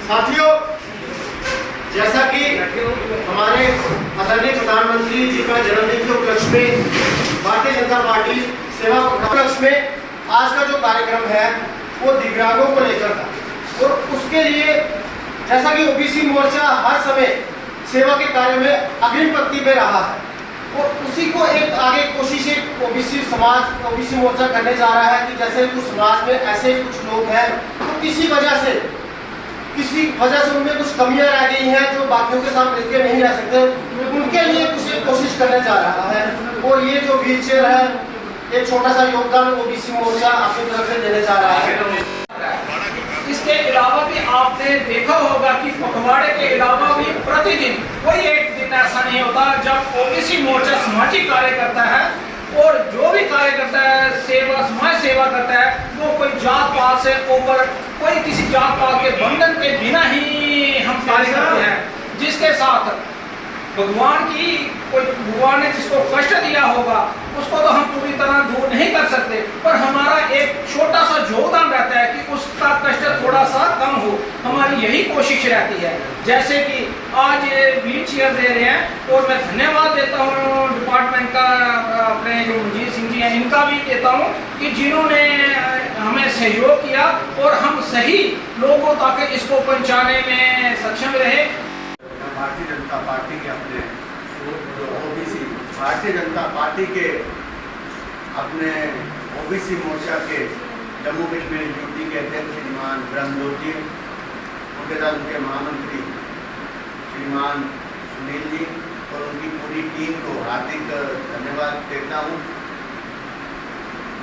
साथियों, जैसा कि हमारे आदरणीय प्रधानमंत्री जी का जन्मदिन के उपलक्ष्य में भारतीय जनता पार्टी सेवा उपलक्ष्य में आज का जो कार्यक्रम है वो दिव्यांगों को लेकर था और उसके लिए जैसा कि ओबीसी मोर्चा हर समय सेवा के कार्य में अग्रिम पंक्ति में रहा है और उसी को एक आगे कोशिश ओबीसी समाज ओबीसी मोर्चा करने जा रहा है कि जैसे कुछ समाज में ऐसे कुछ लोग हैं तो किसी वजह से उनमें कुछ कमियां रह गई हैं जो बाकियों के साथ मिलकर नहीं रह सकते, उनके लिए कुछ कोशिश करने जा रहा है। और ये जो व्हील चेयर है एक छोटा सा योगदान ओबीसी मोर्चा अपनी तरफ से देने जा रहा है। इसके अलावा भी आपने देखा होगा कि पखवाड़े के अलावा भी प्रतिदिन कोई एक दिन ऐसा नहीं होता जब ओबीसी मोर्चा सामाजिक कार्य करता है और जो भी कार्य करता है समाज सेवा करता है वो कोई जात पात से ऊपर कोई किसी जात पात के बंधन के बिना ही हम कार्य करते हैं, जिसके साथ भगवान ने जिसको कष्ट दिया होगा उसको तो हम पूरी तरह दूर नहीं कर सकते, पर हमारा एक छोटा सा योगदान रहता है कि उसका कष्ट थोड़ा सा कम हो। हमारी यही कोशिश रहती है। जैसे कि आज ये व्हील चेयर दे रहे हैं और मैं धन्यवाद देता हूँ डिपार्टमेंट का, अपने जो मंजीत सिंह जी हैं इनका भी देता हूँ कि जिन्होंने हमें सहयोग किया और हम सही लोगों तक इसको पहुँचाने में सक्षम रहे। भारतीय जनता पार्टी के अपने ओबीसी भारतीय जनता पार्टी के अपने ओबीसी मोर्चा के जम्मू कश्मीर यूटी के अध्यक्ष श्रीमान ब्रह्मजोत जी, उनके साथ उनके महामंत्री श्रीमान सुनील जी और उनकी पूरी टीम को हार्दिक धन्यवाद देता हूँ,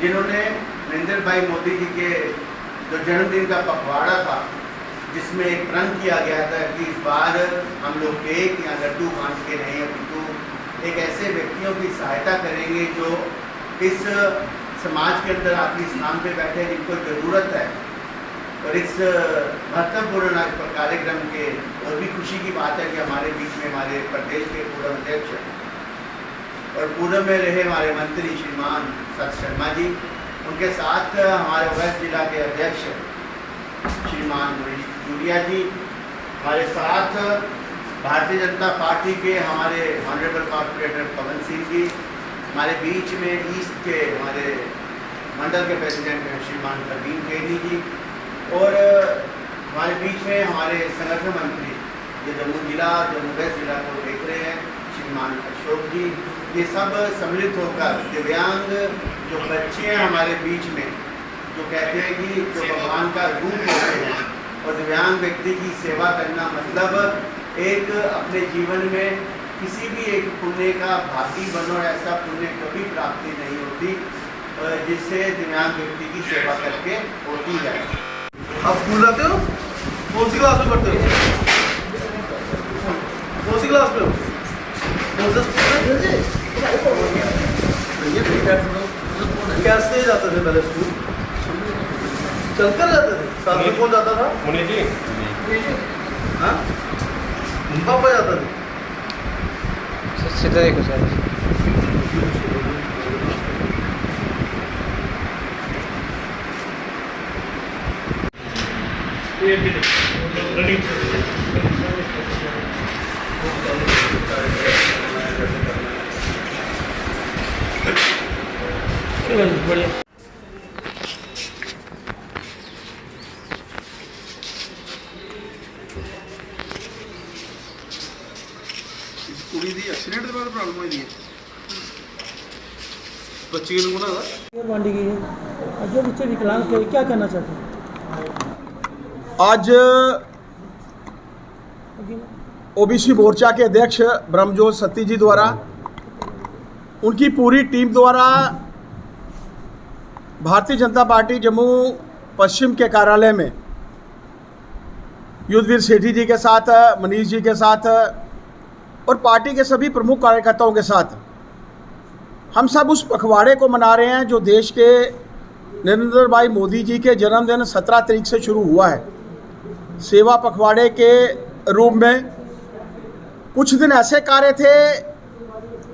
जिन्होंने नरेंद्र भाई मोदी जी के जो जन्मदिन का पखवाड़ा था जिसमें एक प्रण किया गया था कि इस बार हम लोग केक या लड्डू बांट के नहीं अपितु एक ऐसे व्यक्तियों की सहायता करेंगे जो इस समाज के अंदर आखिरी स्थान पे बैठे हैं जिनको ज़रूरत है। और इस महत्वपूर्ण कार्यक्रम के और भी खुशी की बात है कि हमारे बीच में हमारे प्रदेश के पूर्व अध्यक्ष और पूर्व में रहे हमारे मंत्री श्रीमान सत शर्मा जी, उनके साथ हमारे वेस्ट जिला के अध्यक्ष श्रीमान जूलिया जी, हमारे साथ भारतीय जनता पार्टी के हमारे ऑनरेबल कॉर्पोरेटर पवन सिंह जी, हमारे बीच में ईस्ट के हमारे मंडल के प्रेसिडेंट हैं श्रीमान प्रवीण केनी जी और हमारे बीच में हमारे संगठन मंत्री जो जम्मू वेस्ट जिला को देख रहे हैं श्रीमान अशोक जी, ये सब सम्मिलित होकर दिव्यांग जो बच्चे हैं हमारे बीच में जो कहते हैं कि जो भगवान का रूप होते हैं और दिव्यांग व्यक्ति की सेवा करना मतलब एक अपने जीवन में किसी भी एक पुण्य का भागी बनो, ऐसा पुण्य कभी प्राप्ति नहीं होती जिससे दिव्यांग व्यक्ति की सेवा करके होती है। आप स्कूल जाते हो? कौन सी क्लास में पढ़ते हो? कौन सी क्लास में हो? कैसे जाते थे पहले स्कूल? चलकर जाते थे? साथ में कौन जाता था? मुनि जी। हाँ? पापा जाता थे? सीधा देखो सर। बढ़िया। कुड़ी दी एक्सीडेंट के बाद प्रॉब्लम हुई है बच्ची को ना बांटी गई है। जो बच्चे विकलांग थे क्या कहना चाहते हैं? आज ओबीसी मोर्चा के अध्यक्ष ब्रह्मजोत सती जी द्वारा उनकी पूरी टीम द्वारा भारतीय जनता पार्टी जम्मू पश्चिम के कार्यालय में युद्धवीर सेठी जी के साथ, मनीष जी के साथ और पार्टी के सभी प्रमुख कार्यकर्ताओं के साथ हम सब उस पखवाड़े को मना रहे हैं जो देश के नरेंद्र भाई मोदी जी के जन्मदिन 17 तारीख से शुरू हुआ है। सेवा पखवाड़े के रूप में कुछ दिन ऐसे कार्य थे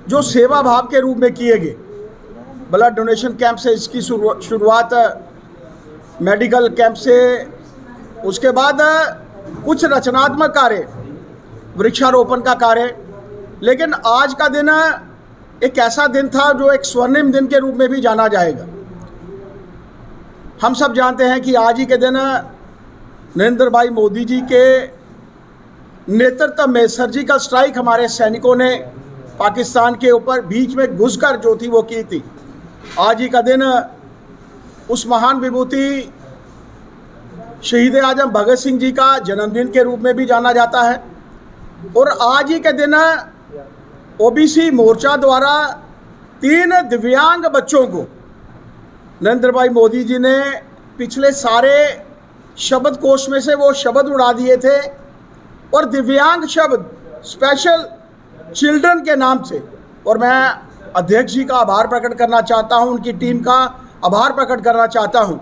जो सेवा भाव के रूप में किए गए। ब्लड डोनेशन कैंप से इसकी शुरुआत, मेडिकल कैंप से, उसके बाद कुछ रचनात्मक कार्य, वृक्षारोपण का कार्य। लेकिन आज का दिन एक ऐसा दिन था जो एक स्वर्णिम दिन के रूप में भी जाना जाएगा। हम सब जानते हैं कि आज ही के दिन नरेंद्र भाई मोदी जी के नेतृत्व में सर्जिकल स्ट्राइक हमारे सैनिकों ने पाकिस्तान के ऊपर बीच में घुसकर जो थी वो की थी। आज ही का दिन उस महान विभूति शहीद आजम भगत सिंह जी का जन्मदिन के रूप में भी जाना जाता है। और आज ही के दिन ओबीसी मोर्चा द्वारा 3 दिव्यांग बच्चों को नरेंद्र भाई मोदी जी ने पिछले सारे शब्द कोश में से वो शब्द उड़ा दिए थे और दिव्यांग शब्द स्पेशल चिल्ड्रन के नाम से। और मैं अध्यक्ष जी का आभार प्रकट करना चाहता हूं, उनकी टीम का आभार प्रकट करना चाहता हूं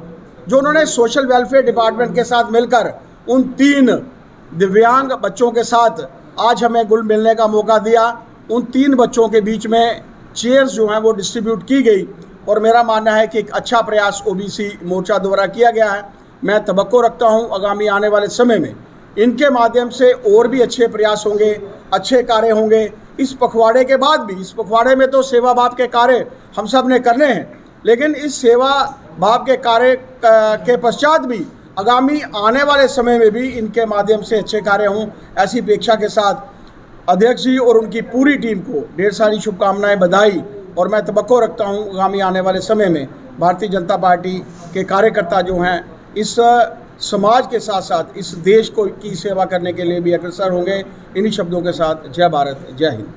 जो उन्होंने सोशल वेलफेयर डिपार्टमेंट के साथ मिलकर उन 3 दिव्यांग बच्चों के साथ आज हमें गुल मिलने का मौका दिया। उन 3 बच्चों के बीच में चेयर्स जो हैं वो डिस्ट्रीब्यूट की गई और मेरा मानना है कि एक अच्छा प्रयास ओबीसी मोर्चा द्वारा किया गया है। मैं तवक्को रखता हूं आगामी आने वाले समय में इनके माध्यम से और भी अच्छे प्रयास होंगे, अच्छे कार्य होंगे। इस पखवाड़े के बाद भी, इस पखवाड़े में तो सेवा भाव के कार्य हम सब ने करने हैं, लेकिन इस सेवा भाव के कार्य के पश्चात भी आगामी आने वाले समय में भी इनके माध्यम से अच्छे कार्य हों, ऐसी अपेक्षा के साथ अध्यक्ष जी और उनकी पूरी टीम को ढेर सारी शुभकामनाएं, बधाई। और मैं तवक्को रखता हूं आगामी आने वाले समय में भारतीय जनता पार्टी के कार्यकर्ता जो हैं इस समाज के साथ साथ इस देश को की सेवा करने के लिए भी अग्रसर होंगे। इन्हीं शब्दों के साथ जय भारत, जय हिंद।